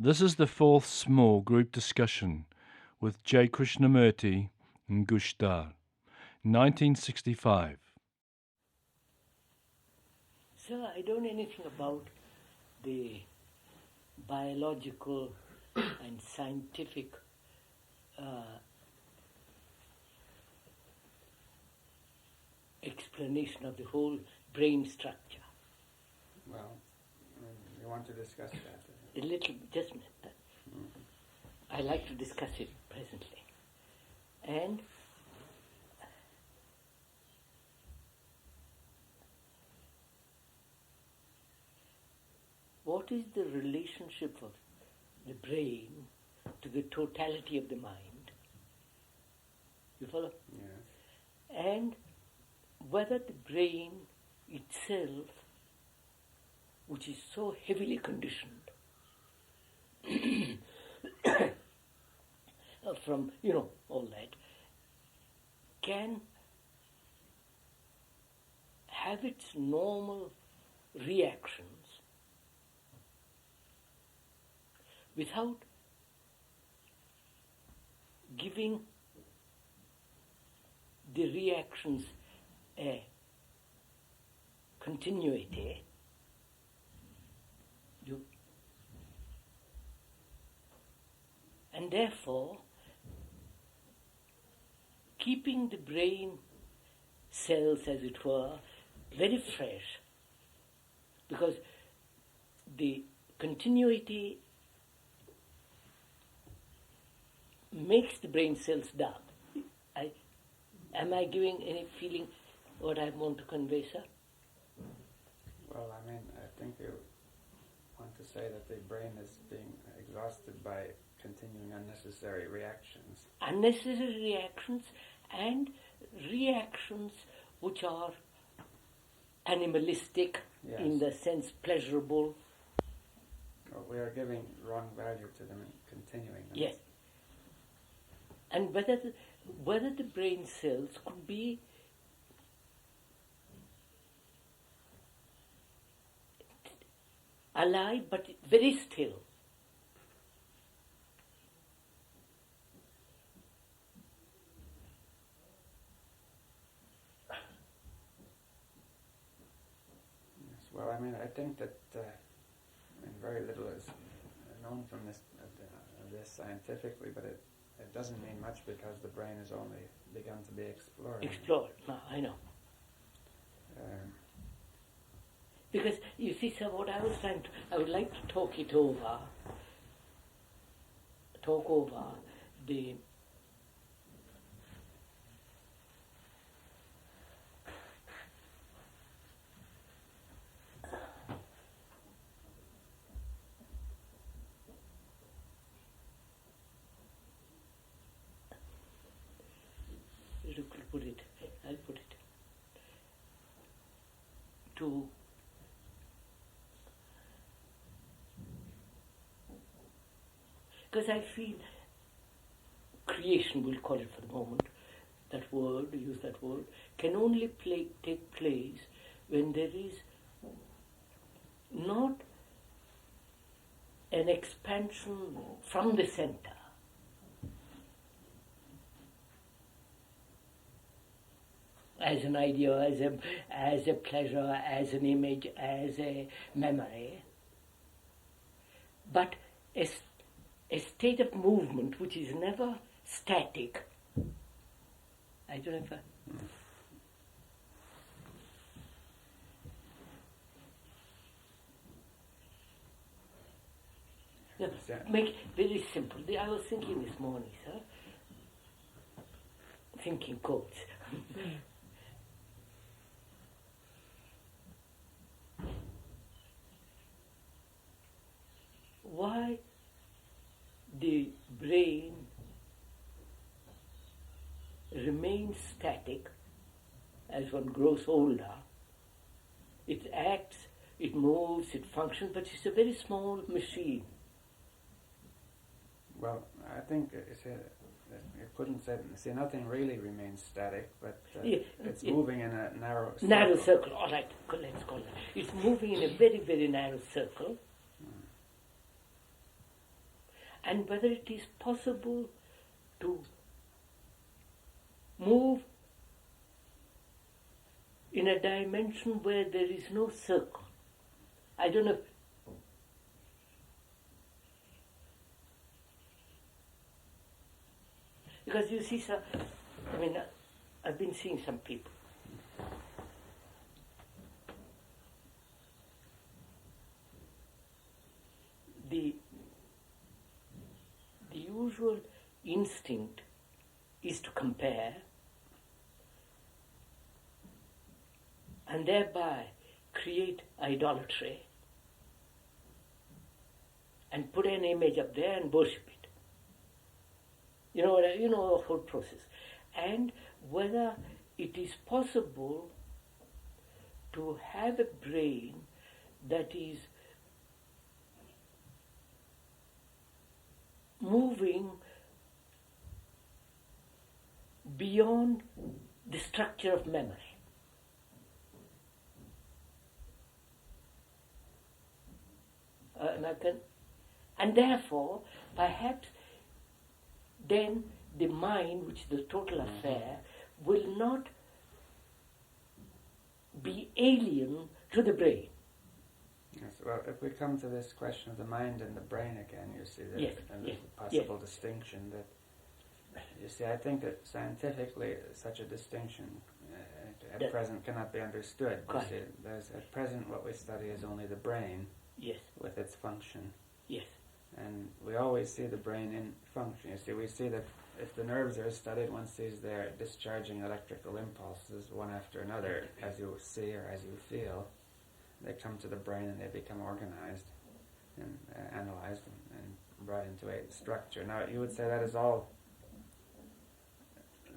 This is the fourth small group discussion with J. Krishnamurti in Gstaad, 1965. Sir, I don't know anything about the biological and scientific explanation of the whole brain structure. Well, you want to discuss that? A little, just a minute. I like to discuss it presently. And what is the relationship of the brain to the totality of the mind? You follow? Yes. And whether the brain itself, which is so heavily conditioned from, all that, can have its normal reactions without giving the reactions a continuity. And therefore, keeping the brain cells, as it were, very fresh, because the continuity makes the brain cells dull. Am I giving any feeling what I want to convey, sir? Well, I think you want to say that the brain is being exhausted by continuing unnecessary reactions. Unnecessary reactions and reactions which are animalistic, yes, in the sense pleasurable. Well, we are giving wrong value to them and continuing them. Yes. And whether the brain cells could be alive but very still. Yes, well, I think that very little is known from this scientifically, but it doesn't mean much because the brain has only begun to be explored. No, I know. Because you see, sir, what I would like to talk over the I'll put it to because I feel creation, we'll call it for the moment, use that word, can only take place when there is not an expansion from the center. As an idea, as a pleasure, as an image, as a memory, but a state of movement which is never static. I don't know if make it very simple. I was thinking this morning, sir, thinking quotes. Why the brain remains static as one grows older. It acts, it moves, it functions, but it's a very small machine. Well, I think you couldn't say nothing really remains static, but it's moving in a narrow circle. Narrow circle, all right, let's call it. It's moving in a very, very narrow circle. and whether it is possible to move in a dimension where there is no circle. I don't know. Because you see, sir, I mean, I've been seeing some people. The usual instinct is to compare and thereby create idolatry and put an image up there and worship it. You know the whole process. And whether it is possible to have a brain that is moving beyond the structure of memory. And therefore, perhaps then the mind, which is the total affair, will not be alien to the brain. Yes, well, if we come to this question of the mind and the brain again, you see that Yes, and yes, the possible distinction that, you see, I think that scientifically such a distinction at present cannot be understood. You see, at present what we study is only the brain with its function. Yes. And we always see the brain in function. You see, we see that if the nerves are studied, one sees they're discharging electrical impulses one after another as you see or as you feel. They come to the brain and they become organized and analyzed and brought into a structure. Now, you would say that is all.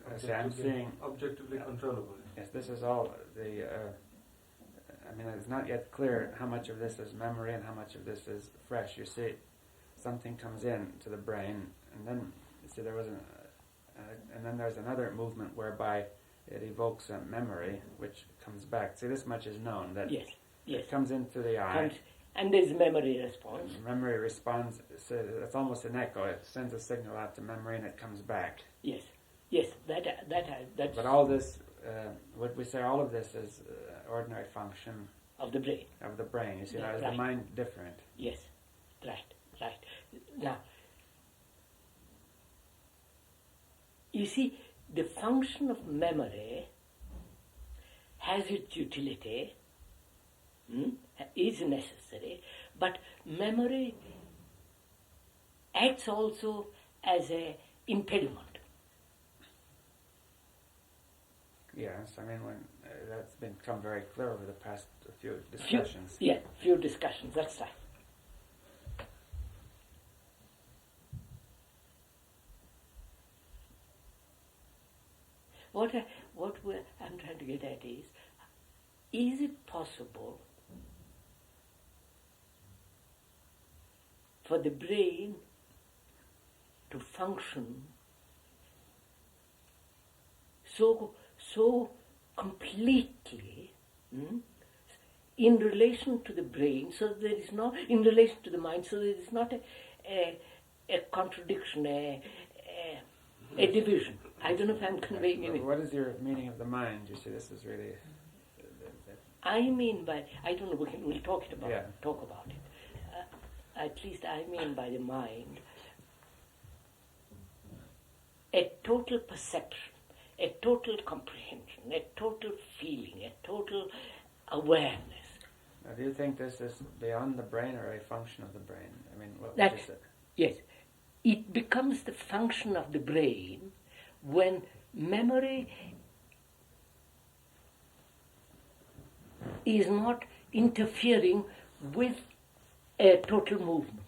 I'm seeing objectively controllable. Yes, this is all the. I mean, it's not yet clear how much of this is memory and how much of this is fresh. You see, something comes in to the brain, and then you see there was and then there's another movement whereby it evokes a memory which comes back. See, this much is known that. Yes. It comes into the eye. And there's memory response. Memory responds, so it's almost an echo. It sends a signal out to memory and it comes back. Yes, that's... But all this, what we say, all of this is ordinary function... Of the brain. Of the brain. You see, now is the mind different? Yes, right. Now, you see, the function of memory has its utility, is necessary, but memory acts also as an impediment. Yes, I mean, when that's become very clear over the past few discussions. Few discussions, that's right. What I'm trying to get at is it possible for the brain to function so completely in relation to the brain, so that there is no, in relation to the mind, so there is not a contradiction, a division. I don't know if I'm conveying anything. What is your meaning of the mind? You see, this is really... I mean by, I don't know, we'll talk about it. At least I mean by the mind a total perception, a total comprehension, a total feeling, a total awareness. Now, do you think this is beyond the brain or a function of the brain? I mean, what would you say? Yes. It becomes the function of the brain when memory is not interfering with a total movement.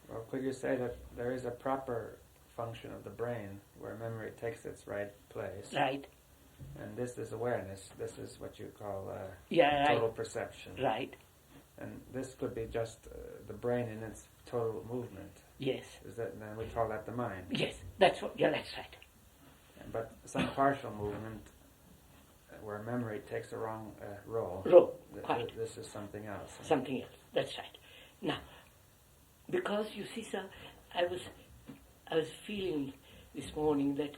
Well, could you say that there is a proper function of the brain where memory takes its right place? Right. And this is awareness. This is what you call total perception. Right. And this could be just the brain in its total movement. Yes. Then we call that the mind. Yes, that's right. But some partial movement where memory takes a wrong role. Quite. This is something else. Something else. That's right. Now, because you see, sir, I was feeling this morning that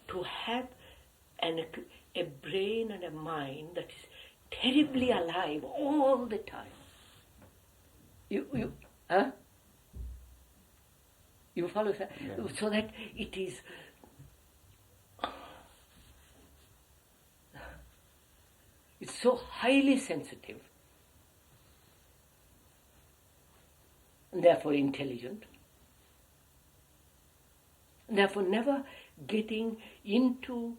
to have a brain and a mind that is terribly alive all the time. You follow that? Yeah. So that it is it's so highly sensitive and therefore intelligent, and therefore never getting into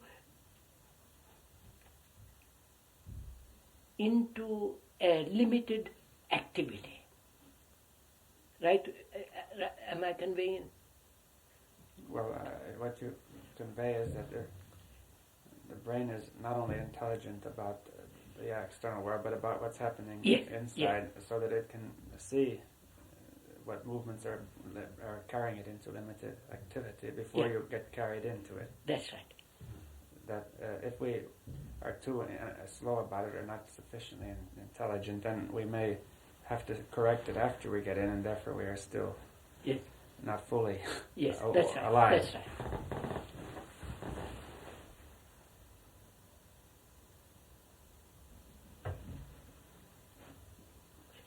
a limited activity. Right? Am I conveying? Well, what you convey is that the brain is not only intelligent about the external world, but about what's happening inside, so that it can see what movements are carrying it into limited activity before you get carried into it. That's right. That if we are too slow about it or not sufficiently intelligent, then we may have to correct it after we get in, and therefore we are still not fully that's right. alive. That's right.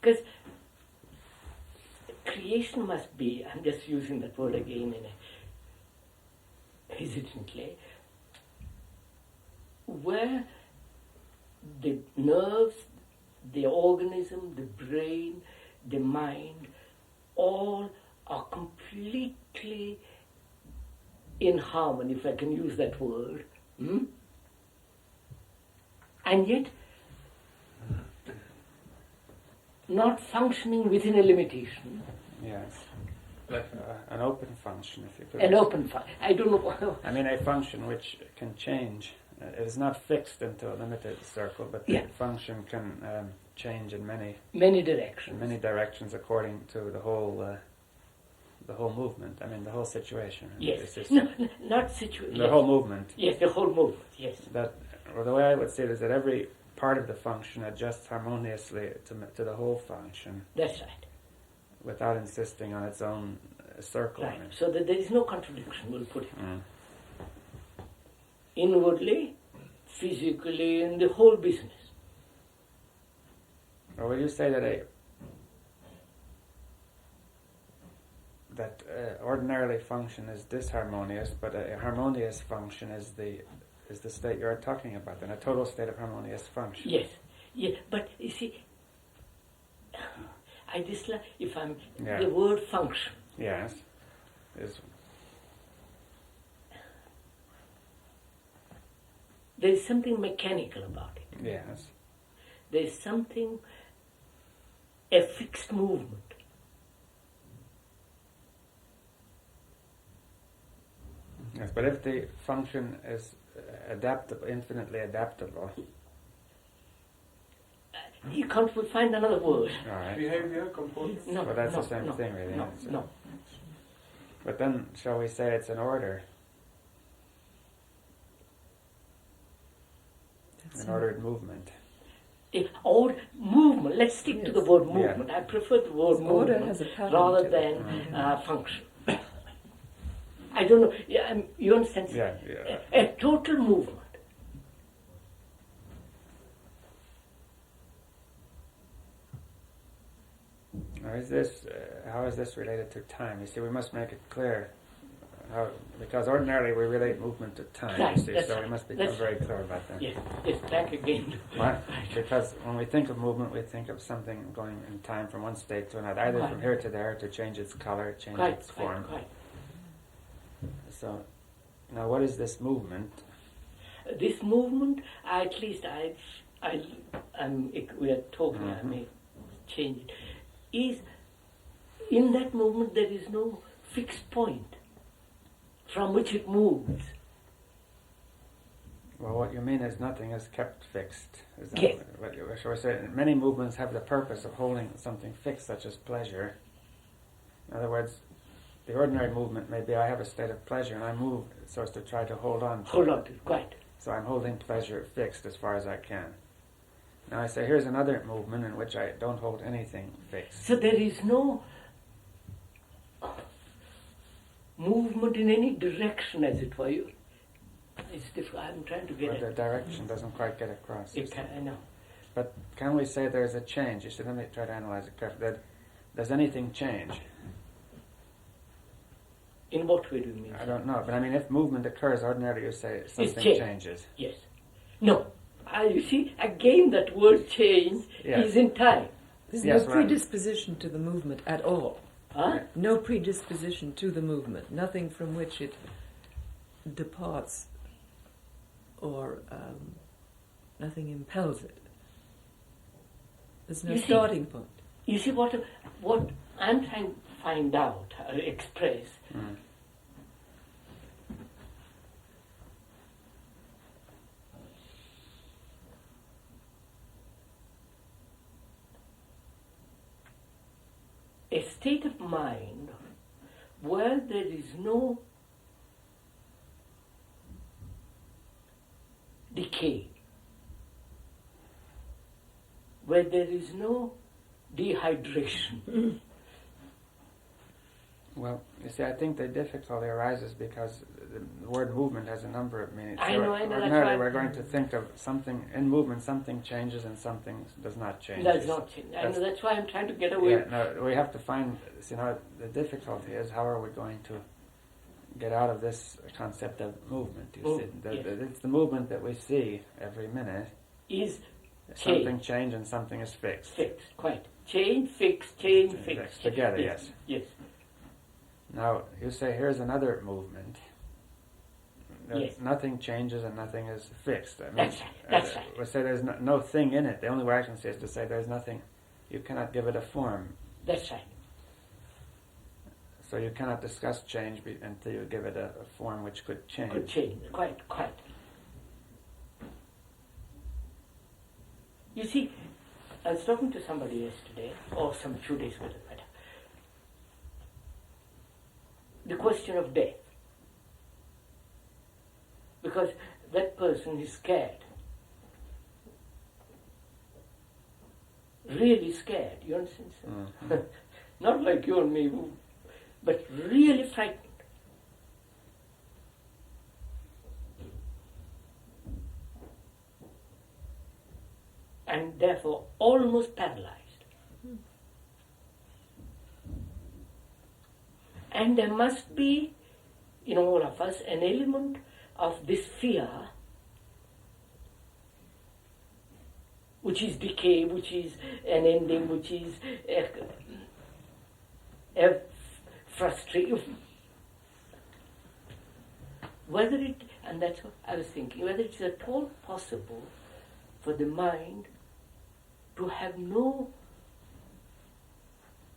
Because creation must be, I'm just using that word again hesitantly, where the nerves, the organism, the brain, the mind, all are completely in harmony, if I can use that word. And yet, not functioning within a limitation. Yes. An open function, if you could. An open function. I don't know. I mean, a function which can change. It is not fixed into a limited circle, but the function can change in many directions according to the whole movement. I mean, the whole situation. Yes. Not situation. The whole movement. Yes, the whole movement. Yes. That, or the way I would see it is that every part of the function adjusts harmoniously to the whole function. That's right. Without insisting on its own circle. Right. So that there is no contradiction, we'll put it. Inwardly, physically, in the whole business. Or will you say that ordinarily function is disharmonious, but a harmonious function is the state you're talking about, then a total state of harmonious function? Yes. Yeah, but you see, I dislike the word function. Yes. There is something mechanical about it. Yes. There is something, a fixed movement. Yes, but if the function is adaptable, infinitely adaptable. You can't find another word. All right. Behavior, components. No, well, that's the same thing, really. No. But then, shall we say it's an order? An ordered movement. Or movement. Let's stick to the word movement. Yeah. I prefer the word movement rather than function. I don't know. You understand? Yeah. A total movement. Now, how is this related to time? You see, we must make it clear. Because ordinarily we relate movement to time, right, you see, so we must become very clear about that. Yes, back again. Right. Because when we think of movement, we think of something going in time from one state to another, either from here to there, to change its color, change its form. Right. So, now what is this movement? This movement, at least we are talking, I may change it, is in that movement there is no fixed point from which it moves. Well, what you mean is nothing is kept fixed. Is that yes. what you were saying? Many movements have the purpose of holding something fixed, such as pleasure. In other words, the ordinary movement may be I have a state of pleasure and I move so as to try to hold on to it. Quite. So I'm holding pleasure fixed as far as I can. Now I say, here's another movement in which I don't hold anything fixed. So there is no movement in any direction, as it were. It's difficult. I'm trying to get But the direction doesn't quite get across. I know. But can we say there's a change? You see, let me try to analyze it carefully. Does anything change? In what way do you mean? I don't know, but I mean, if movement occurs, ordinarily you say something changes. Yes. No. You see, again that word change is in time. There's no predisposition to the movement at all. Huh? No predisposition to the movement. Nothing from which it departs or nothing impels it. There's no starting point. You see, what I'm trying to find out or express a state of mind where there is no decay, where there is no dehydration. Well, you see, I think the difficulty arises because the word movement has a number of meanings. I know. Ordinarily, we're going to think of something in movement, something changes and something does not change. Does not change. I know, that's why I'm trying to get away. Yeah, no, we have to find, the difficulty is how are we going to get out of this concept of movement, It's the movement that we see every minute. Is something change and something is fixed. Fixed, quite. Change, fixed, change, fixed. Together, yes. Yes. Now, you say, here's another movement. Nothing changes and nothing is fixed. I mean, that's right. We say there's no thing in it. The only way I can say is to say there's nothing. You cannot give it a form. That's right. So you cannot discuss change until you give it a form which could change. Could change, quite. You see, I was talking to somebody yesterday, or some few days ago, the question of death. Because that person is scared. Really scared, you understand? Mm-hmm. Not like you and me, but really frightened. And therefore almost paralyzed. And there must be, in all of us, an element of this fear, which is decay, which is an ending, which is a frustration. Whether it, and that's what I was thinking, whether it's at all possible for the mind to have no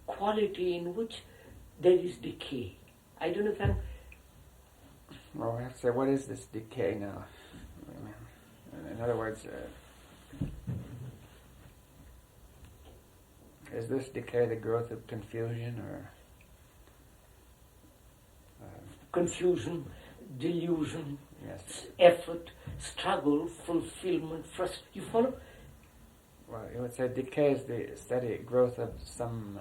quality in which there is decay. I don't know if I'm... Well, we have to say, what is this decay now? In other words, is this decay the growth of confusion or... confusion, delusion, yes. Effort, struggle, fulfillment, frustration. You follow? Well, you would say decay is the steady growth of some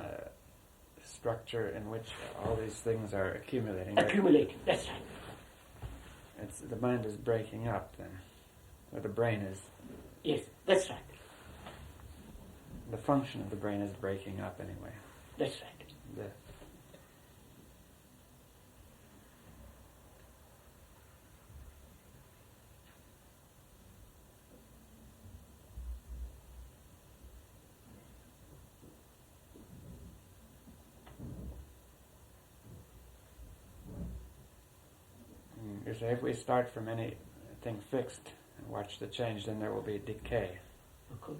structure in which all these things are accumulating. Accumulating, that's right. The mind is breaking up then, or the brain is. Yes, that's right. The function of the brain is breaking up anyway. That's right. You say if we start from anything fixed and watch the change, then there will be decay. Okay.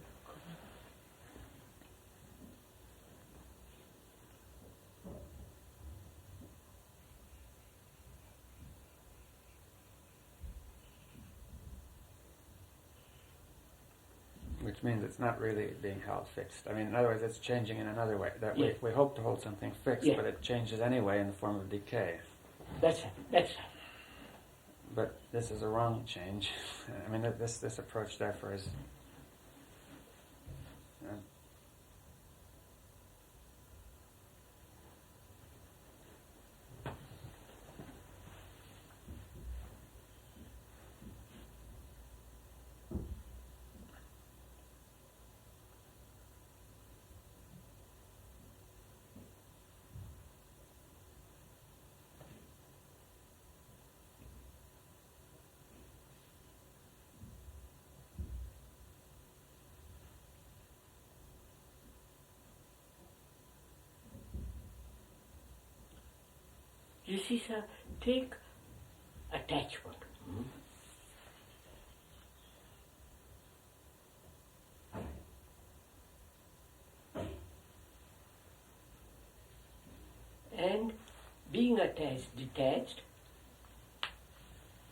Which means it's not really being held fixed. I mean, in other words, it's changing in another way. That Yes. we hope to hold something fixed, Yes. but it changes anyway in the form of decay. That's right. But this is a wrong change. I mean, this approach, therefore, is You see, sir, take attachment. And being attached, detached,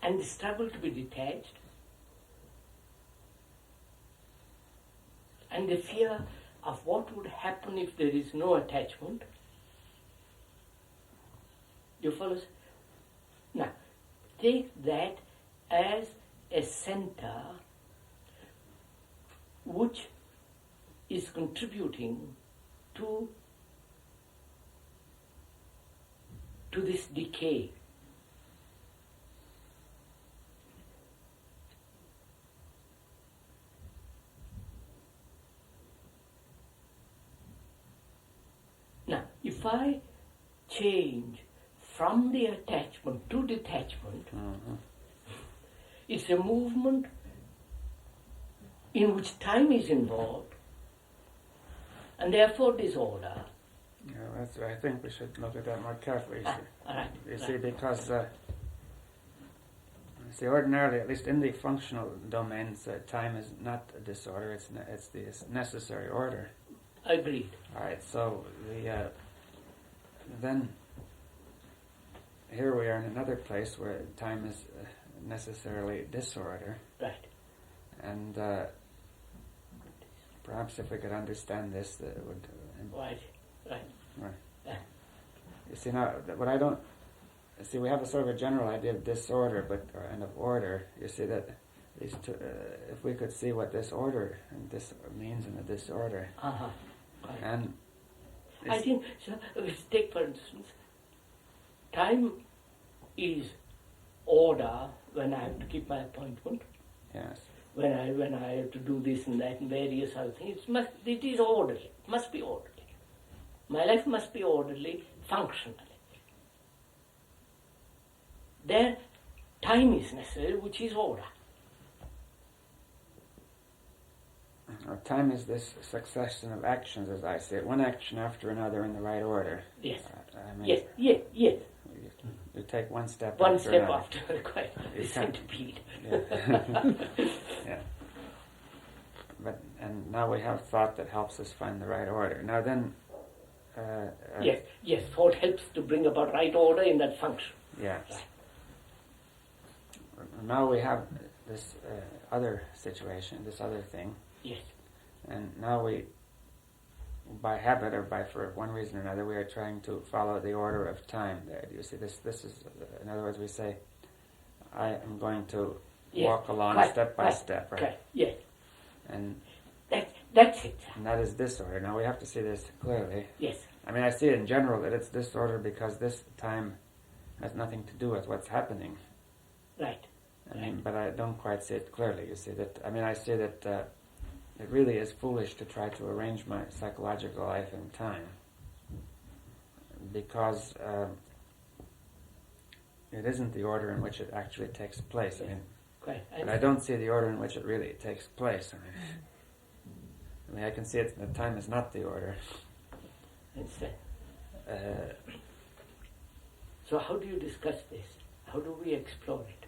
and the struggle to be detached, and the fear of what would happen if there is no attachment. You follow? Now, take that as a center which is contributing to this decay. Now, if I change from the attachment to detachment, it's a movement in which time is involved, and therefore disorder. Yeah, that's. I think we should look at that more carefully. You see, Right, you see, because see, ordinarily, at least in the functional domains, time is not a disorder; it's the necessary order. Agreed. All right. So then here we are in another place where time is necessarily disorder. Right. And perhaps if we could understand this, that it would. Right. You see, now, what I don't see, we have a sort of a general idea of disorder, and of order. You see that these two, if we could see what this order and this means in the disorder, Right. and I think, so, let's take for instance, time is order when I have to keep my appointment. yes, When I have to do this and that and various other things, it is orderly. It must be orderly. My life must be orderly, functionally. There, time is necessary, which is order. time is this succession of actions, as I see it, one action after another in the right order. Yes. I mean, Yes. You take one step One after step another. after, quite You the can't- centipede. Yeah. Yeah. And now we have thought that helps us find the right order. Now then, Yes, thought helps to bring about right order in that function. yes. Right. Now we have this other situation, this other thing, Yes. and now we, by habit or for one reason or another, we are trying to follow the order of time. There, you see, this is, in other words, we say, I am going to walk along step by step, right? Yes. And That's it. and that is disorder. Now we have to see this clearly. Yes. I mean, I see it in general that it's disorder because this time has nothing to do with what's happening. Right. I mean, but I don't quite see it clearly. You see that? I mean, I see that it really is foolish to try to arrange my psychological life in time because it isn't the order in which it actually takes place. I mean, Quite. but I don't see the order in which it really takes place. I mean, I can see it. The time is not the order. So how do you discuss this? How do we explore it?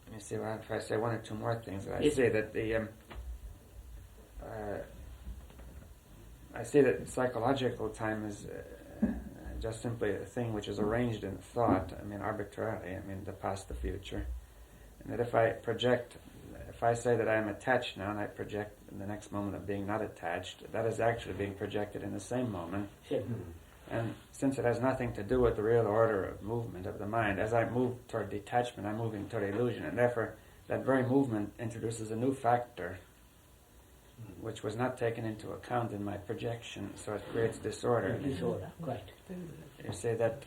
Let me see if I say one or two more things. I Yes. see that I see that psychological time is just simply a thing which is arranged in thought. I mean, arbitrarily. I mean, the past, the future, and that if I say that I am attached now, and I project in the next moment of being not attached, that is actually being projected in the same moment. Sure. And since it has nothing to do with the real order of movement of the mind, as I move toward detachment, I'm moving toward illusion, and therefore that very movement introduces a new factor which was not taken into account in my projection, so it creates disorder. Disorder, quite. You say that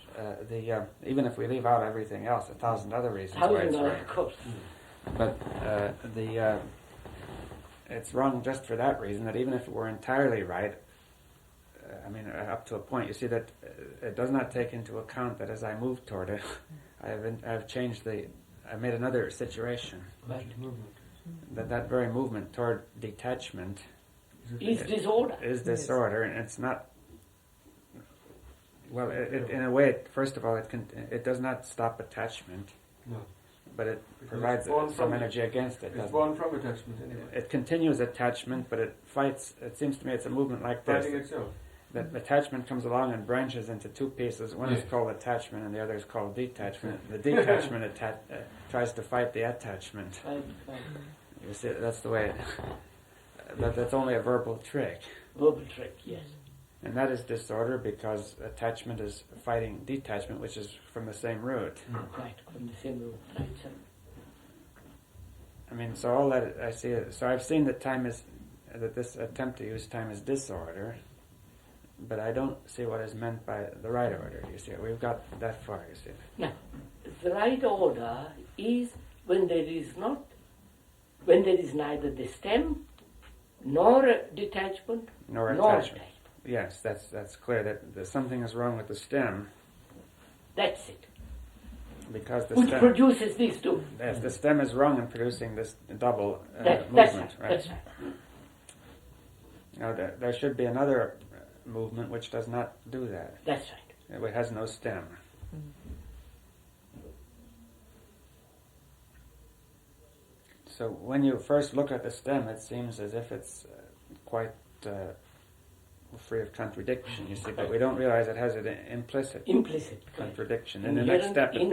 even if we leave out everything else, 1,000 other reasons why it's Of right. course. But it's wrong just for that reason, that even if it were entirely right, up to a point, you see that it does not take into account that as I move toward it, I've made another situation. Right. That very movement toward detachment Is disorder. is disorder, and it's not. Well, in a way, first of all, it does not stop attachment. No. But it provides some energy against it. It's born from attachment anyway. It continues attachment, but it fights. It seems to me it's a movement like this. Fighting itself. That attachment comes along and branches into two pieces. One is called attachment, and the other is called detachment. The detachment tries to fight the attachment. Right. You see, that's the way. That's only a verbal trick. Verbal trick, yes. And that is disorder because attachment is fighting detachment, which is from the same root. Right, from the same root. Right, sir. So all that I see. So I've seen that that this attempt to use time is disorder, but I don't see what is meant by the right order. You see, we've got that far. You see. Now, the right order is when there is neither the stem, nor detachment, Nor attachment. Yes, that's clear. That something is wrong with the stem. That's it. Because the Which stem produces these two. Yes, the stem is wrong in producing this double That's movement. right. That's right. Now there should be another movement which does not do that. That's right. It has no stem. So when you first look at the stem, it seems as if it's quite free of contradiction, you see, but we don't realize it has an implicit contradiction. In the next step it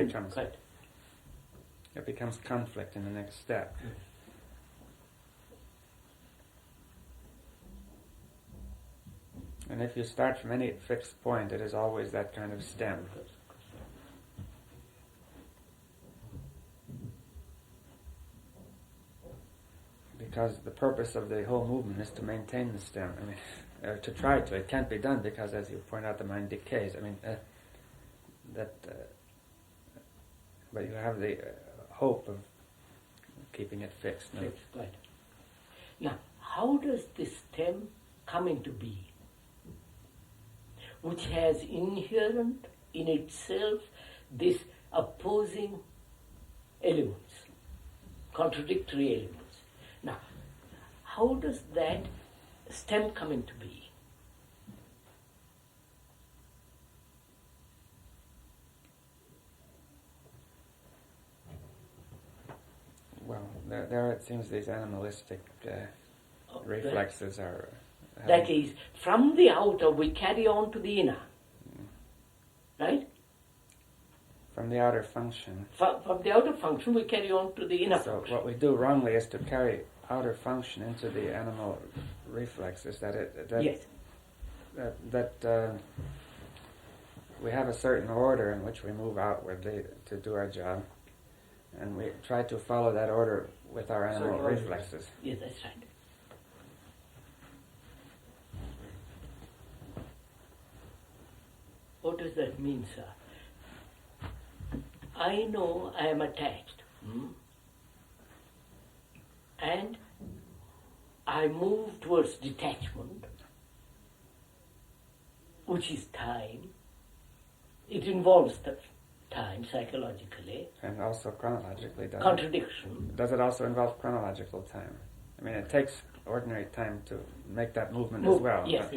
becomes conflict in the next step. And if you start from any fixed point, it is always that kind of stem. Because the purpose of the whole movement is to maintain the stem. To try to. It can't be done because, as you point out, the mind decays. But you have the hope of keeping it fixed. No? Right. Now, how does this stem come into being? Which has inherent in itself this opposing elements, contradictory elements. Now, how does that stem come into being? Well, there it seems these animalistic reflexes are... That is, from the outer we carry on to the inner. Right? From the outer function. From the outer function we carry on to the inner function. So what we do wrongly is to carry outer function into the animal reflexes. We have a certain order in which we move outwardly to do our job, and we try to follow that order with our animal reflexes. Yes, that's right. What does that mean, sir? I know I am attached. And I move towards detachment, which is time. It involves the time psychologically. And also chronologically. Contradiction. Does it also involve chronological time? It takes ordinary time to make that movement as well. Yes.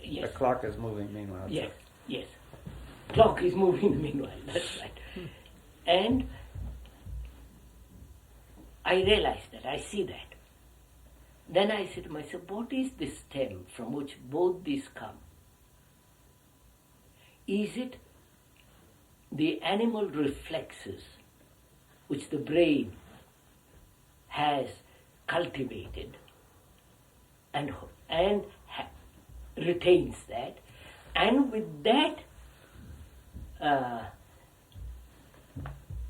The clock is moving meanwhile. Yes. Clock is moving meanwhile, that's right. And I realize that, I see that. Then I say to myself, what is this stem from which both these come? Is it the animal reflexes which the brain has cultivated and retains that, And with that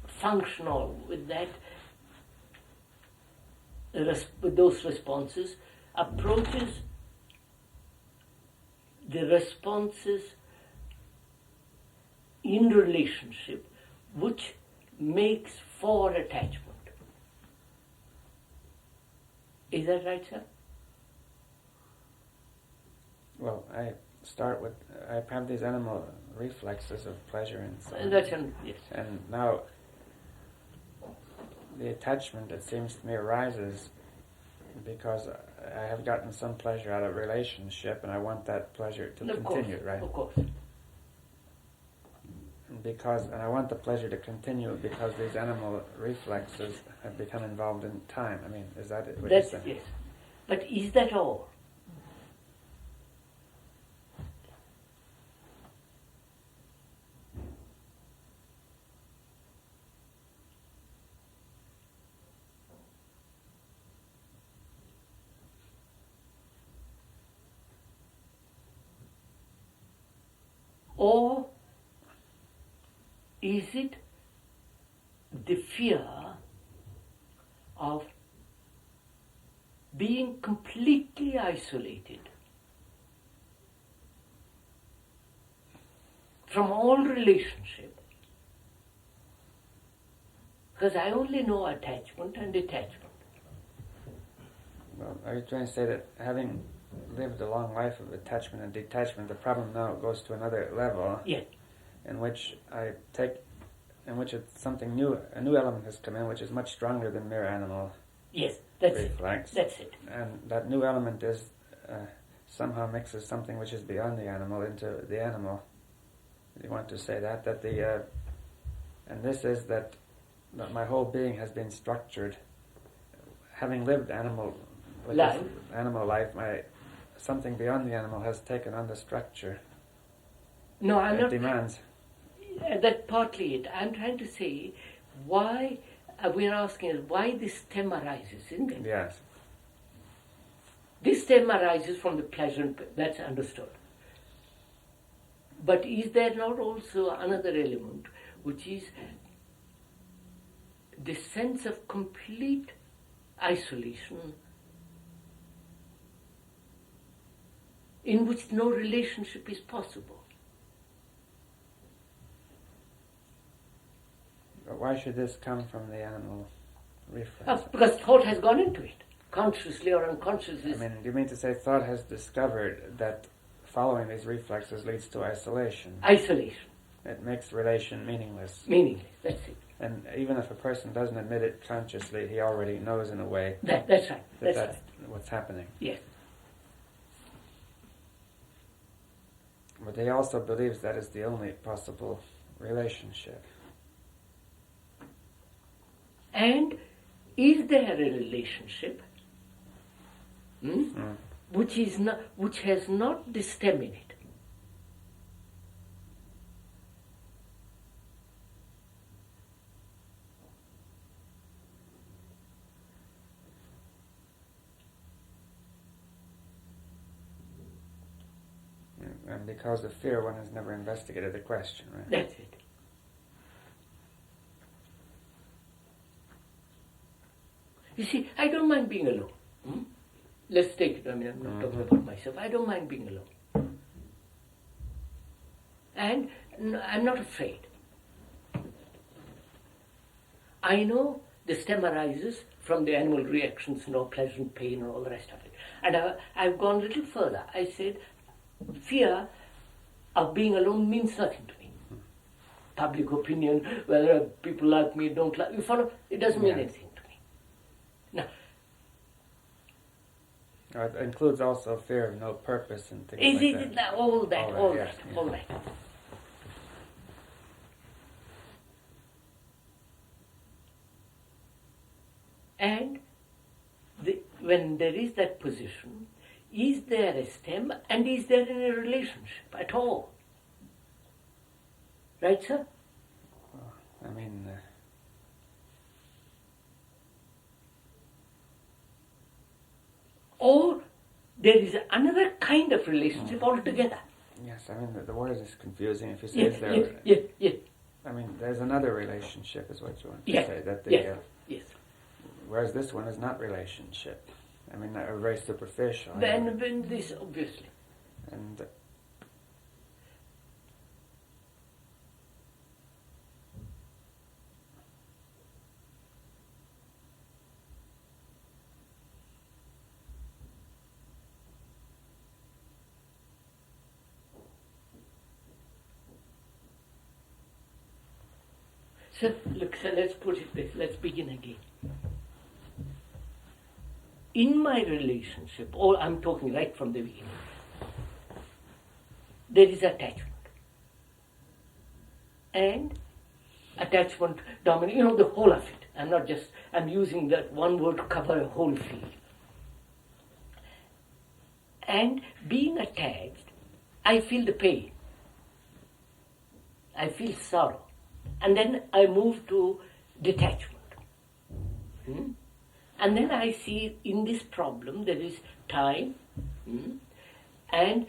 function, or with that, with those responses, approaches the responses in relationship which makes for attachment. Is that right, sir? Well, I have these animal reflexes of pleasure and so on. Yes. And now the attachment, it seems to me, arises because I have gotten some pleasure out of relationship and I want that pleasure to continue, right? Of course. And I want the pleasure to continue because these animal reflexes have become involved in time. I mean, is that what you're saying? Yes. But is that all? Or is it the fear of being completely isolated from all relationship? Because I only know attachment and detachment. Well, are you trying to say that having lived a long life of attachment and detachment, the problem now goes to another level? Yes. In which it's something new, a new element has come in, which is much stronger than mere animal reflex. That's it. And that new element is somehow mixes something which is beyond the animal into the animal. You want to say that and this is that my whole being has been structured, having lived animal life. Something beyond the animal has taken on the structure. No, I'm not. Demands. That's partly it. I'm trying to say why we're asking is why this stem arises, isn't it? Yes. This stem arises from the pleasure, that's understood. But is there not also another element, which is the sense of complete isolation in which no relationship is possible? But why should this come from the animal reflex? Because thought has gone into it, consciously or unconsciously. I mean, you mean to say thought has discovered that following these reflexes leads to isolation? Isolation. It makes relation meaningless. Meaningless, that's it. And even if a person doesn't admit it consciously, he already knows in a way That's right. that's right. what's happening. Yes. But he also believes that is the only possible relationship. And is there a relationship which has not the stem in it? And because of fear, one has never investigated the question, right? That's it. You see, I don't mind being alone. Let's take it, I'm not talking about myself. I don't mind being alone. And I'm not afraid. I know the stem arises from the animal reactions, pleasure and pain and all the rest of it. And I've gone a little further. I said, fear of being alone means nothing to me. Public opinion, whether people like me, don't like me, it doesn't mean anything to me. Now, it includes also fear of no purpose and things like that. All that. And when there is that position, is there a stem and is there any relationship at all? Right, sir? I mean... Or there is another kind of relationship altogether. Yes, I mean, the word is confusing. If you say is there... Yeah. I mean, there's another relationship, is what you want to say. That Yes. Whereas this one is not relationship. I mean, very superficial. Then this, obviously. And so let's put it this. Let's begin again. In my relationship, or I'm talking right from the beginning, there is attachment. And attachment dominates, the whole of it. I'm using that one word to cover a whole field. And being attached, I feel the pain. I feel sorrow. And then I move to detachment. And then I see in this problem there is time and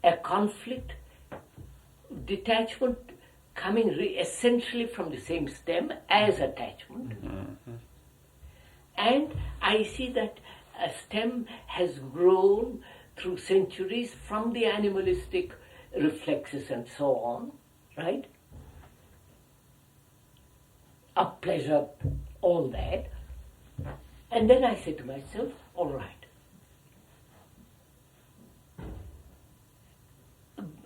a conflict, detachment coming essentially from the same stem as attachment. And I see that a stem has grown through centuries from the animalistic reflexes and so on, right? Of pleasure, all that. And then I say to myself, all right.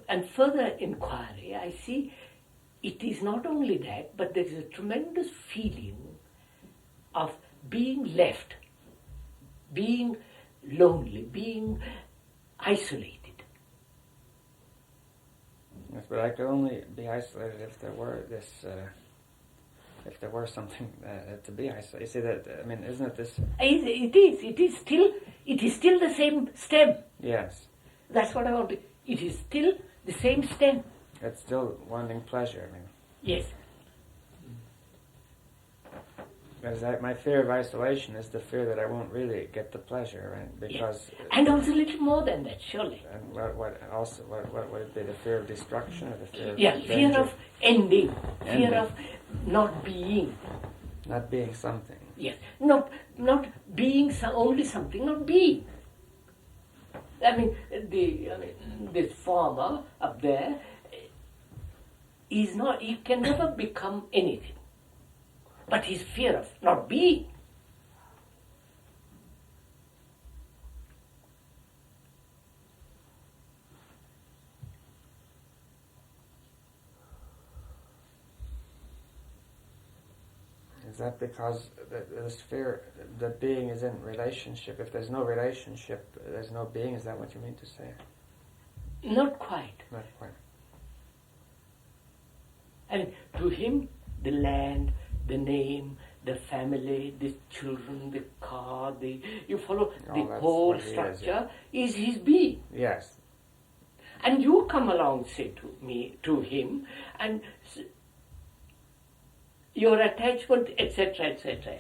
And further inquiry, I see it is not only that, but there is a tremendous feeling of being left, being lonely, being isolated. yes, but I could only be isolated if there were this... if there were something to be isolated. You see that, I mean, isn't it this... It is still the same stem. Yes. That's what I want to... It is still the same stem. It's still wanting pleasure, I mean. Yes. Because my fear of isolation is the fear that I won't really get the pleasure, right? Because... Yes. And also a little more than that, surely. And what would it be? The fear of destruction or the fear of danger? Fear of ending. Fear of not being. Not being something. Yes. Not being only something, not being. I mean, this farmer up there he can never become anything. But his fear of not being. Is that because this fear that being is in relationship? If there's no relationship, there's no being. Is that what you mean to say? Not quite. Not quite. And to him, the land, the name, the family, the children, the car, you follow, the whole structure is his being. Yes. And you come along, say to him, and your attachment, etc., etc.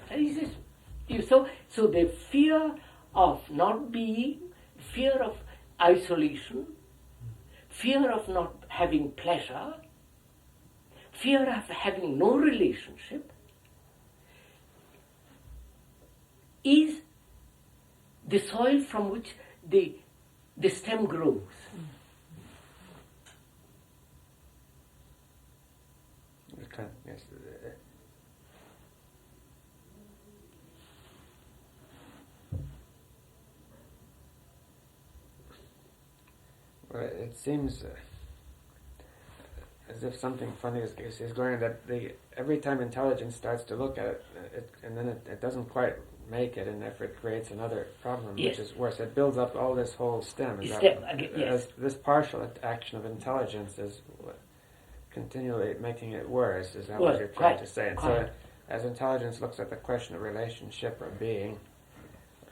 So the fear of not being, fear of isolation, fear of not having pleasure, fear of having no relationship, is the soil from which the stem grows. Yes. Well, it seems as if something funny is going on, that every time intelligence starts to look at it, and then it doesn't quite make it, and therefore it creates another problem, which is worse. It builds up all this whole stem. This partial action of intelligence is continually making it worse. Is that what you're trying to say? And so, as intelligence looks at the question of relationship or being,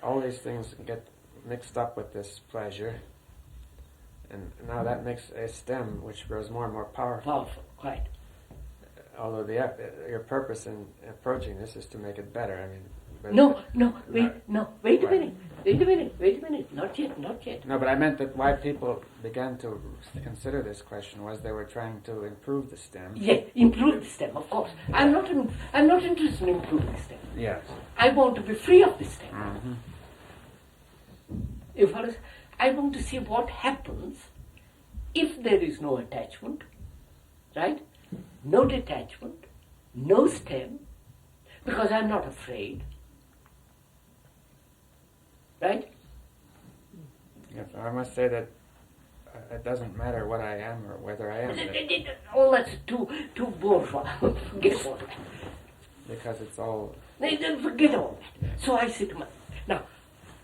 all these things get mixed up with this pleasure. And now that makes a stem which grows more and more powerful. Quite. Although your purpose in approaching this is to make it better. I mean, wait a minute. wait a minute, not yet. No, but I meant that why people began to consider this question was they were trying to improve the stem. Yes, improve the stem, of course. I'm not interested in improving the stem. Yes. I want to be free of the stem. Mm-hmm. If I want to see what happens if there is no attachment, right? No detachment, no stem, because I'm not afraid, right? Yes, I must say that it doesn't matter what I am or whether I am. Oh, that's too bourgeois. Forget all that. Because it's all... Forget all that. So I say to myself, now,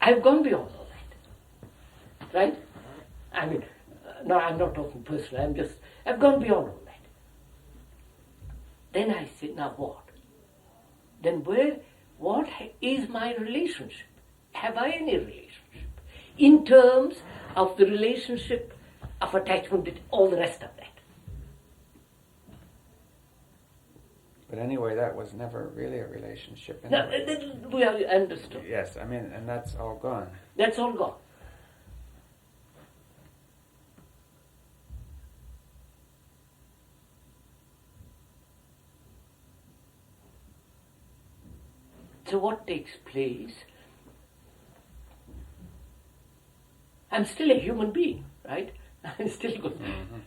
I've gone beyond all that, right? I mean, no, I'm not talking personally, I've gone beyond all that. Then I say, now what? Then what is my relationship? Have I any relationship? In terms of the relationship of attachment with all the rest of that. But anyway, that was never really a relationship. No, Anyway. we are understood. Yes, I mean, and that's all gone. That's all gone. So what takes place? I'm still a human being, right? I'm still good. Mm-hmm.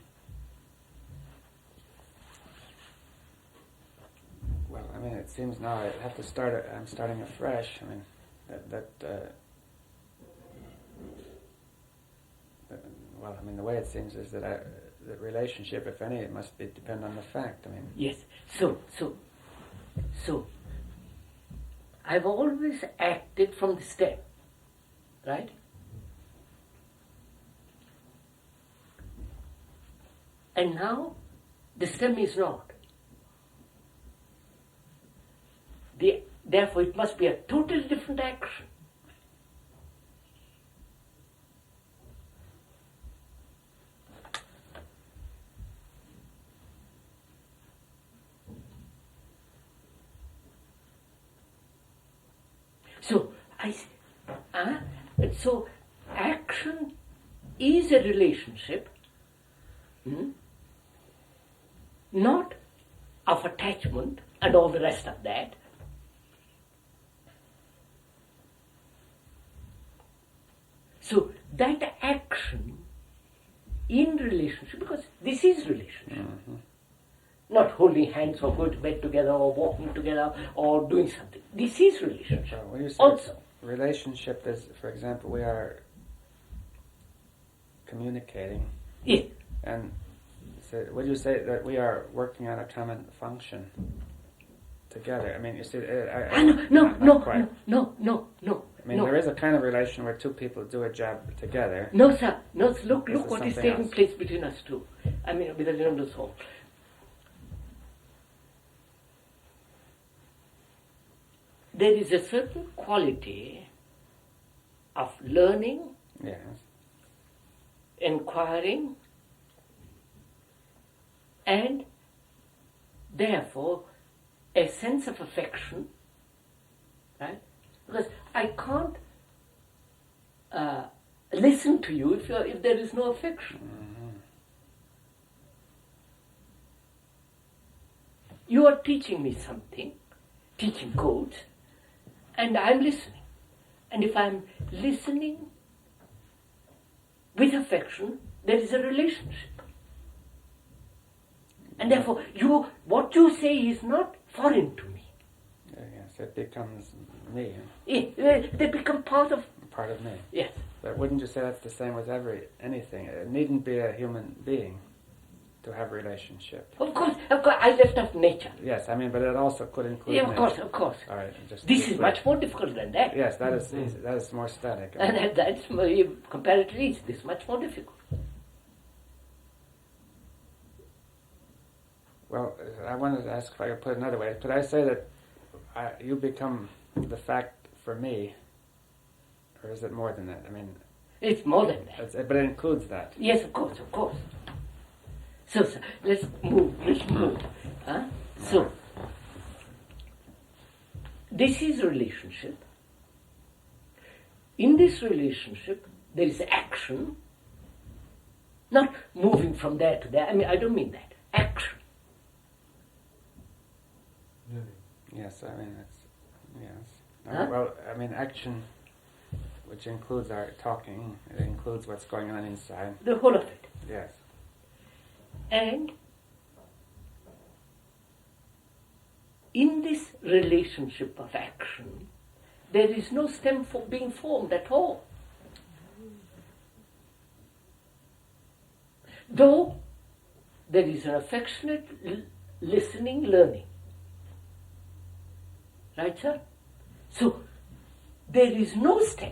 Well, I mean, it seems now I have to start. I'm starting afresh. I mean, well, I mean, the way it seems is that the relationship, if any, it must depend on the fact. I mean, Yes. So, I've always acted from the stem, right? And now, the stem is not. Therefore, it must be a totally different action. So action is a relationship, not of attachment and all the rest of that. So that action in relationship, because this is relationship, not holding hands or going to bed together or walking together or doing something. This is relationship. So when you say also. Relationship is, for example, we are communicating. Yeah. And so would you say that we are working on a common function together? I mean, you see, No. I mean, there is a kind of relation where two people do a job together. No, sir. No, look This is what is something taking else. place between us two. I mean, with the London soul. There is a certain quality of learning, Yes. inquiring, and therefore a sense of affection, right? Because I can't listen to you if there is no affection. You are teaching me something, teaching codes, and I'm listening. And if I'm listening with affection, there is a relationship. And therefore, what you say is not foreign to me. Yes, it becomes me, They become part of... part of me. Yes. But wouldn't you say that's the same with anything? It needn't be a human being to have relationship. Of course, I left off nature. Yes, I mean, but it also could include Yeah, nature. of course. All right, just This is much more difficult than that. Yes, that is easy. That is more static. And that's comparatively easy. This is much more difficult. Well, I wanted to ask if I could put it another way. Could I say that you become the fact for me, or is it more than that? I mean, It's more than that. but it includes that. Yes, of course. So, sir, let's move. Huh? So, this is a relationship. in this relationship, there is action, not moving from there to there. I mean, I don't mean that. Action. Yes, I mean, yes. Huh? Well, I mean, action, which includes our talking, it includes what's going on inside. The whole of it. Yes. And in this relationship of action, there is no stem for being formed at all. Though there is an affectionate listening, learning. Right, sir? So, there is no stem.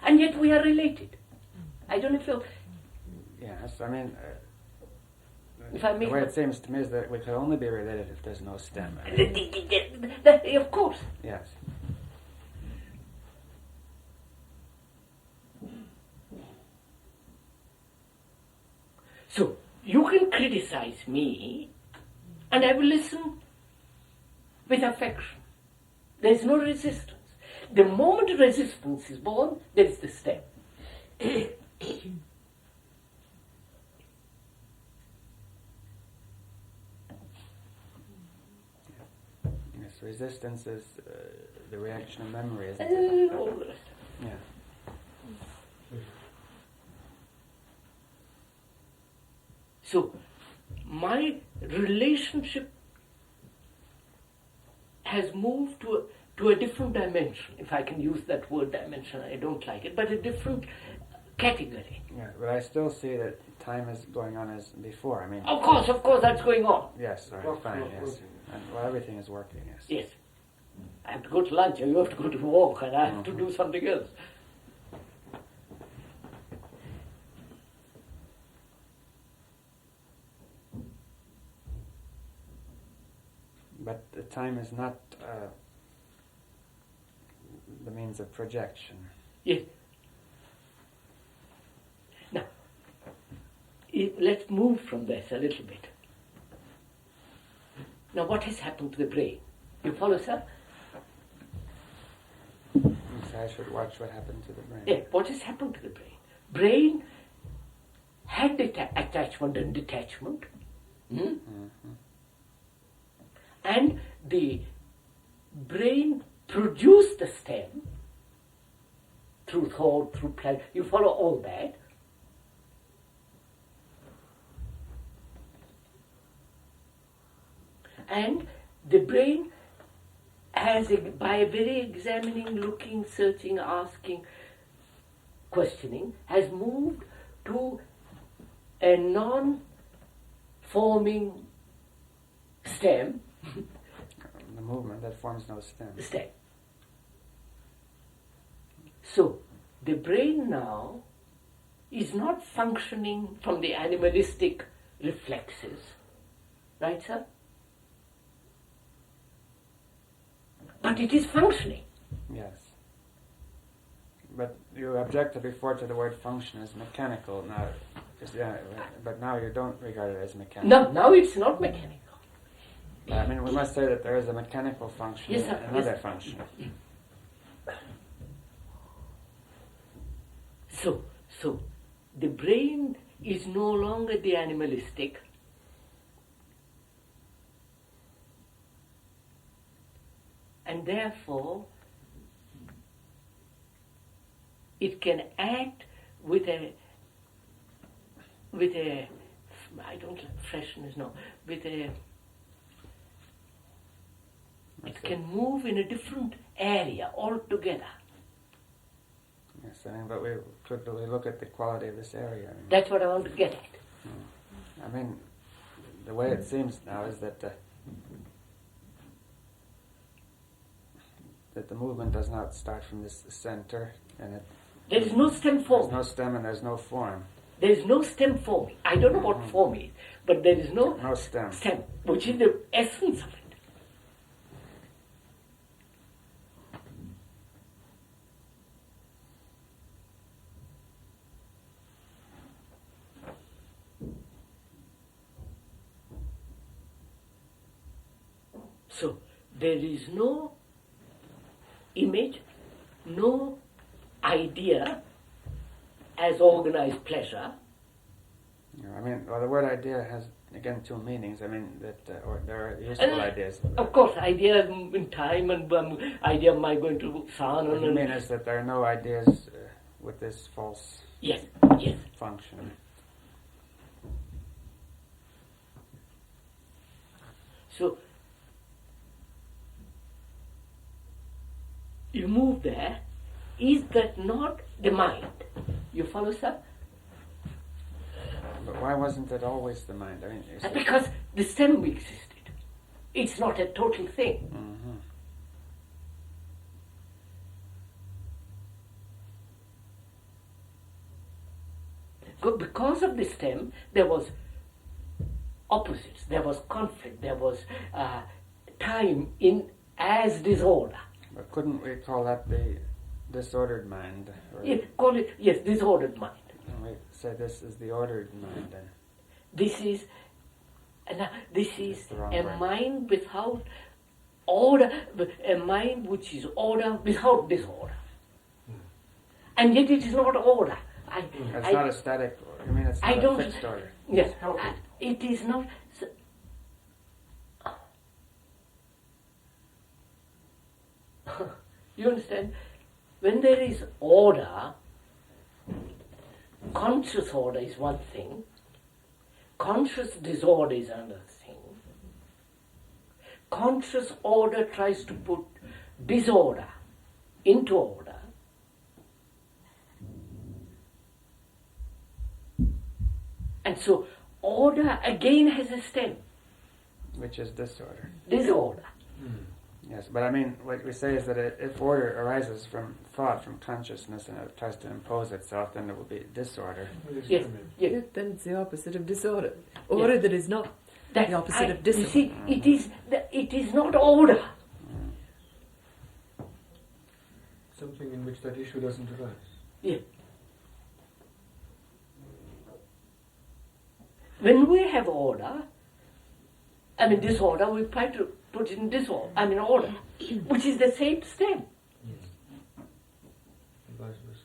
And yet we are related. I don't know if you... Yes, I mean, If I the make way a- it seems to me is that we could only be related if there's no stem. I mean, Of course. yes. So, you can criticize me, and I will listen with affection. There is no resistance. The moment resistance is born, there is the stem. Yes, resistance is the reaction of memory, isn't it? All the rest. Yeah. So, my relationship has moved to a different dimension, if I can use that word dimension. I don't like it, but a different category. Yeah, but I still see that time is going on as before. I mean, Of course, that's going on. yes, all right, fine, yes. And, well, everything is working, yes. Yes. I have to go to lunch, or you have to go to walk, and I have to do something else. But the time is not the means of projection. Yes. Now, let's move from this a little bit. Now, what has happened to the brain? You follow, sir? So I should watch what happened to the brain. Yeah, what has happened to the brain? Brain had attachment and detachment. And the brain produced the stem through thought, through pleasure. You follow all that. And the brain has, by a very examining, looking, searching, asking, questioning, has moved to a non-forming stem. The movement that forms no stem. Stem. So, the brain now is not functioning from the animalistic reflexes. Right, sir? But it is functioning. Yes. But you objected before to the word function as mechanical. Now, but now you don't regard it as mechanical. No, now it's not mechanical. I mean, we must say that there is a mechanical function Yes, sir. and another Yes. function. So, the brain is no longer the animalistic. And therefore, it can act with a, I don't like freshness, no, with a, it can move in a different area altogether. Yes, I mean, but we look at the quality of this area. I mean, That's what I want to get at. I mean, the way it seems now is that that the movement does not start from this center, and There is no stem there's form. no stem and there's no form. There is no stem forming. I don't know what form is, but there is no No stem. stem, which is the essence of it. So, there is no image, no idea as organized pleasure. I mean, well, the word idea has, again, two meanings. I mean, that or there are useful ideas. Of course, idea in time and idea of my going to sun. What you mean is that there are no ideas with this false yes. function. So, you move there. Is that not the mind? You follow, sir? But why wasn't it always the mind? I mean, Because the stem existed. It's not a total thing. Mm-hmm. Because of the stem, there was opposites, there was conflict, there was time in as disorder. But couldn't we call that the disordered mind? Or Call it, yes, disordered mind. can we say this is the ordered mind then? This is the wrong a word. mind without order, a mind which is order without disorder. And yet it is not order. It's not a static order. I mean, it's I not a don't- fixed order. Yes, healthy. it is not. You understand? When there is order, conscious order is one thing, conscious disorder is another thing. Conscious order tries to put disorder into order. And so order again has a stem, Which is disorder. disorder. Yes, but I mean, what we say is that if order arises from thought, from consciousness, and it tries to impose itself, then it will be disorder. Yes, yes. Then it's the opposite of disorder. Order that is not the opposite of disorder. You see, it is not order. Something in which that issue doesn't arise. Yeah. When we have order, I mean disorder, we try to put it in disorder, I mean order, which is the same stem. And vice versa.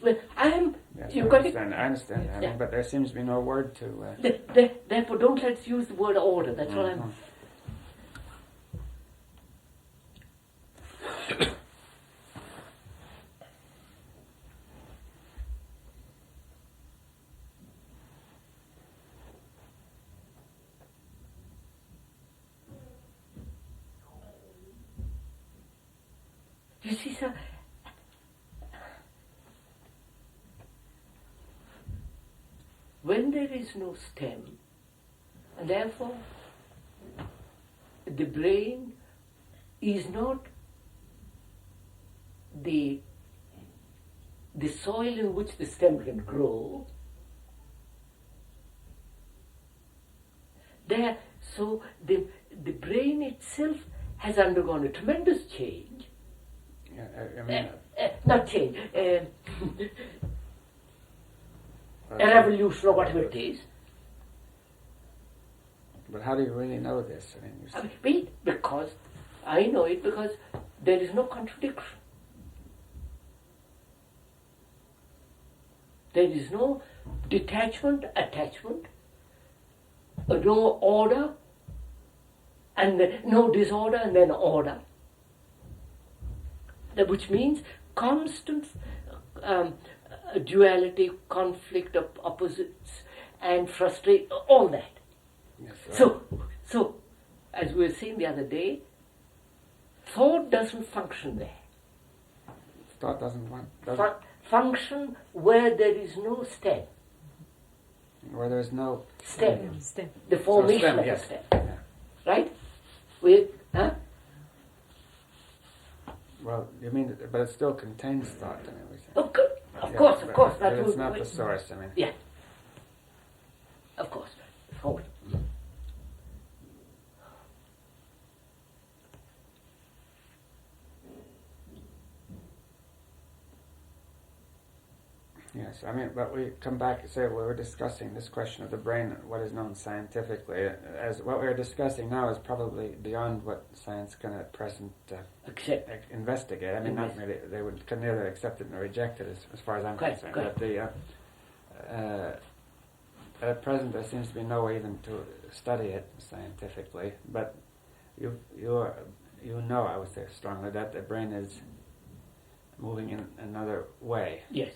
Well, I am. Yes, You I got it. understand. I understand. I Yeah. mean, but there seems to be no word to. Therefore, don't let's use the word order. That's what I'm. You see, sir, when there is no stem, and therefore the brain is not the soil in which the stem can grow, there, so the brain itself has undergone a tremendous change. Yeah, I mean, Not change, a but- revolution or whatever it is. But how do you really know this? I mean, you say, Because I know it because there is no contradiction. There is no detachment, attachment, no order, and no disorder, and then order. Which means constant duality, conflict of opposites, and frustration, all that. yes, So, as we were saying the other day, thought doesn't function there. thought doesn't want doesn't, Function where there is no stem. where there's no Stem. Stem. The formation stem, of yes. a stem. Yeah. Right? Well, you mean, but it still contains thought. I mean, we say. Of Yeah, course. But That it's would- not the source. I mean, Yeah. Of course. Thought. Yes, I mean, but we come back and say we were discussing this question of the brain, what is known scientifically, as what we're discussing now is probably beyond what science can at present investigate. I mean, not really, can neither accept it nor reject it as far as I'm concerned. But at present there seems to be no way even to study it scientifically, but you know, I would say strongly, that the brain is moving in another way. Yes.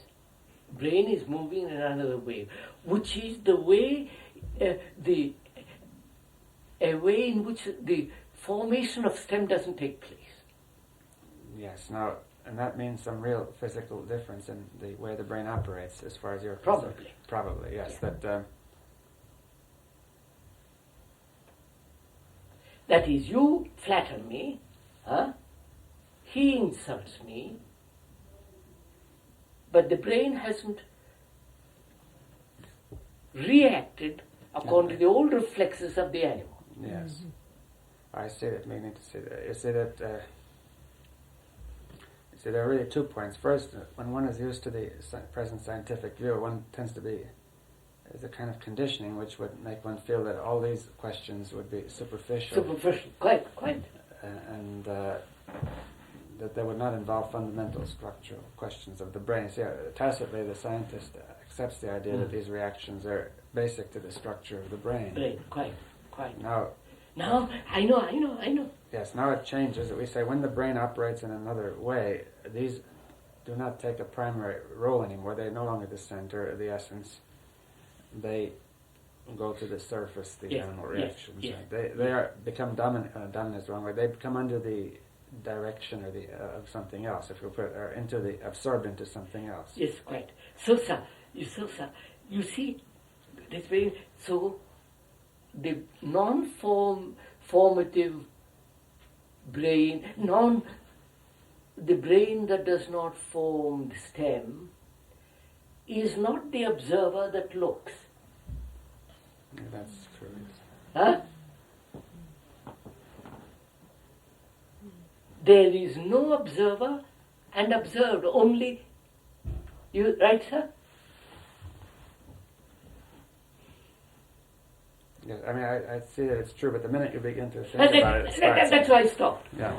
Brain is moving in another way, which is the way, a way in which the formation of stem doesn't take place. Yes, now, and that means some real physical difference in the way the brain operates, as far as you're Probably. concerned. Probably, yes. Yeah. That is, you flatter me, he insults me, but the brain hasn't reacted according to the old reflexes of the animal. Yes. Mm-hmm. I see that, meaning to say that. You see that, there are really 2 points. First, when one is used to the present scientific view, one tends to be, there's a kind of conditioning which would make one feel that all these questions would be superficial. Superficial, quite. And that they would not involve fundamental structural questions of the brain. See, tacitly the scientist accepts the idea that these reactions are basic to the structure of the brain. Quite. Now, I know. Yes, now it changes. We say when the brain operates in another way, these do not take a primary role anymore. They're no longer the center, the essence. They go to the surface, the animal reactions. Yes. They become dominant is the wrong word. They come under the direction or of something else, if you put it, or absorbed into something else. Yes, quite. So, sir, you see, this very, so the non-formative brain, the brain that does not form the stem, is not the observer that looks. Yeah, that's true. Huh? There is no observer and observed, only you, right, sir? Yes, I mean, I see that it's true, but the minute you begin to think about it, it starts. That's why I stopped. Yeah.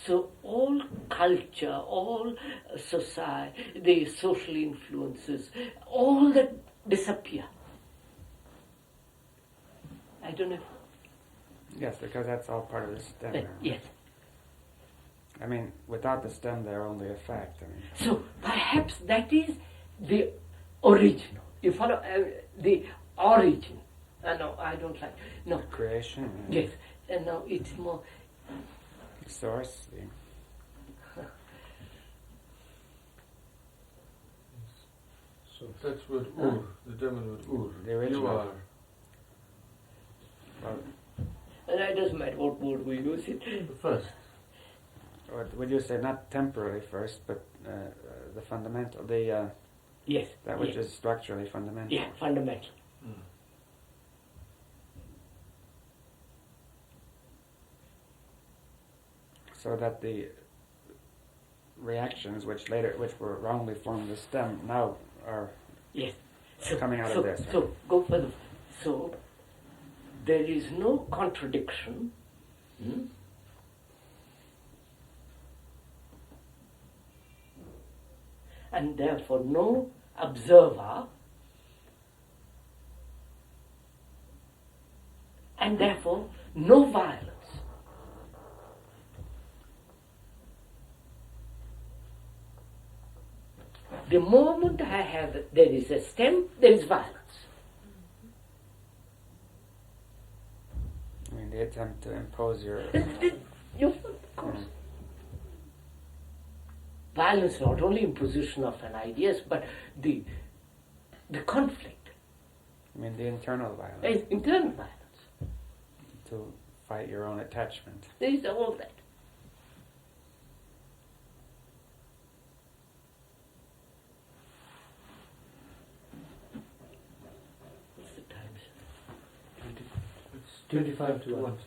So all culture, all society, the social influences, all that disappear. I don't know. Yes, because that's all part of the stem. Yes. I mean, without the stem, they're only a fact. I mean. So perhaps that is the original. You follow the origin. No, I don't like. No. Creation. Yes. And now it's more. Source. So that's word ur, the German word ur. The original. You are. Well, and it doesn't matter what word we use it. The first. Or would you say not temporally first, but the fundamental, yes. That which is structurally fundamental. Yeah, fundamental. So that the reactions which were wrongly formed the stem now are coming out of this. So go further. So there is no contradiction. And therefore no observer, and therefore no violence. The moment there is a stem, there is violence. I mean, the attempt to impose your... Of course. Violence, not only imposition of an ideas, but the conflict. I mean, the internal violence. Internal violence. To fight your own attachment. There is all that. 25 to 1.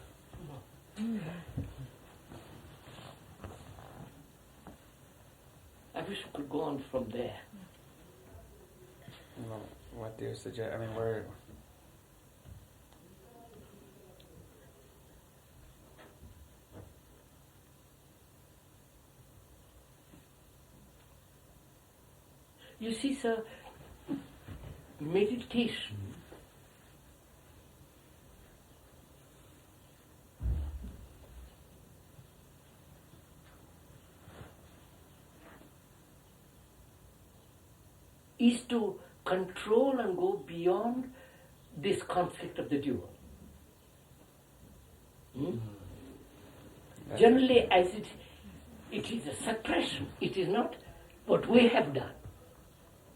I wish we could go on from there. Well, what do you suggest? I mean, where... You see, sir, meditation is to control and go beyond this conflict of the dual. Generally, as it is a suppression. It is not what we have done.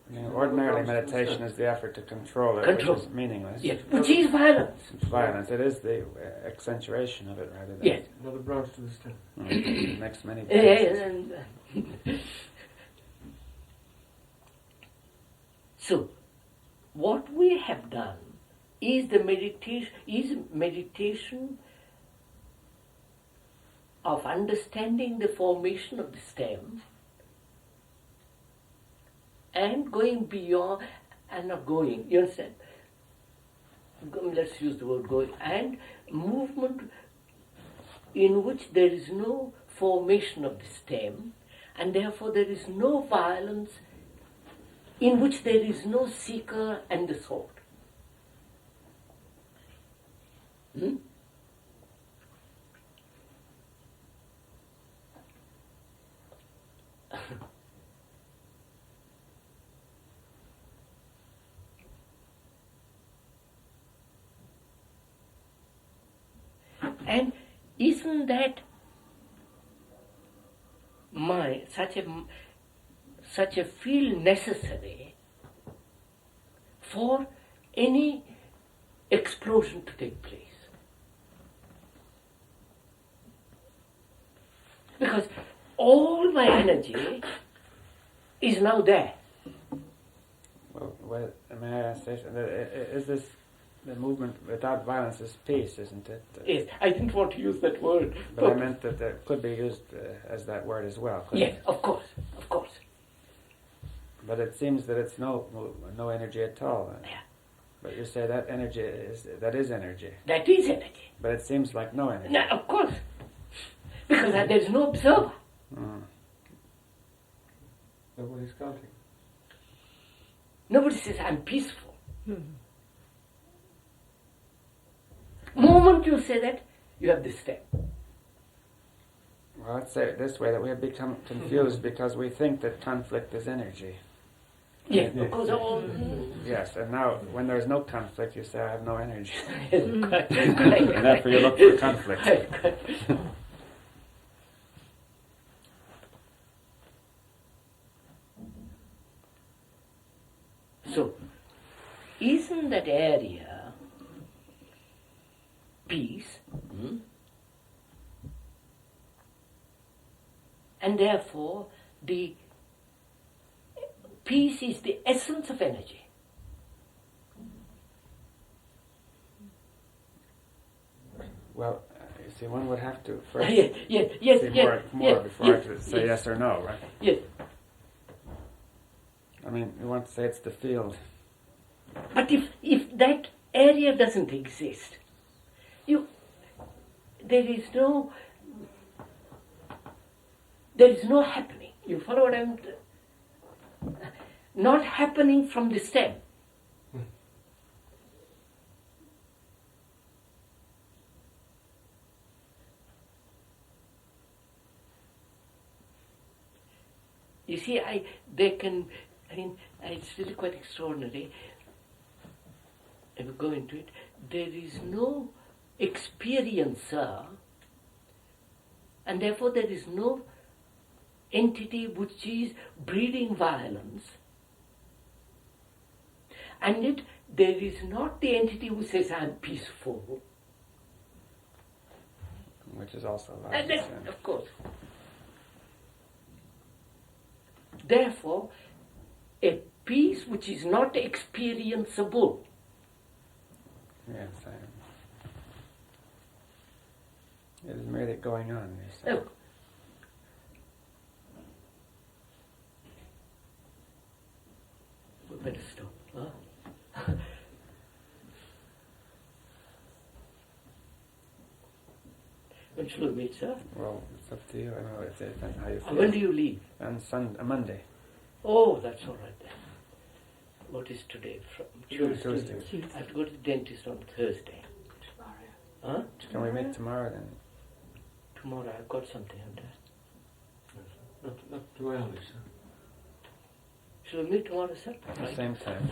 I mean, ordinarily, meditation is the effort to control it, Control. which is meaningless. Yes, which is violence. It's violence. It is the accentuation of it, rather than... Yes. Another branch to the stem. It makes many branches. So, what we have done is meditation of understanding the formation of the stem and going beyond, and not going, you understand? Let's use the word going, and movement in which there is no formation of the stem, and therefore there is no violence, in which there is no seeker and the sought. And isn't that such a field necessary for any explosion to take place? Because all my energy is now there. Well, may I ask this? Is this the movement without violence is peace, isn't it? Yes, I didn't want to use that word. But I meant that it could be used as that word as well. Yes, of course, of course. But it seems that it's no energy at all. Yeah. But you say that is energy. That is energy. But it seems like no energy. No, of course. Because there is no observer. Nobody's counting. Nobody says, I'm peaceful. Moment you say that, you have this step. Well, let's say it this way, that we have become confused because we think that conflict is energy. Yes, because all... Yes, and now when there's no conflict, you say, I have no energy. Correct. And therefore you look for conflict. So, isn't that area peace? And therefore, the peace is the essence of energy. Well, you see, one would have to first Yes, see more before I could say yes or no, right? Yes. I mean, you want to say it's the field. But if that area doesn't exist, there is no happening. You follow what I'm... Not happening from the stem. You see, it's really quite extraordinary. If we go into it, there is no experiencer, and therefore there is no entity which is breeding violence, and yet there is not the entity who says, I'm peaceful. Which is also And violence. then, of course. Therefore, a peace which is not experienceable. Yes, It is merely going on, you say. Oh. We better stop, huh? When shall we meet, sir? Well, it's up to you. I don't know if it depends how you feel. When do you leave? On Monday. Oh, that's all right then. What is today? From Tuesday. I have to go to the dentist on Thursday. Huh? Can we meet tomorrow then? Tomorrow I've got something on that. Not too early, sir. Shall we meet tomorrow, sir? At the same time.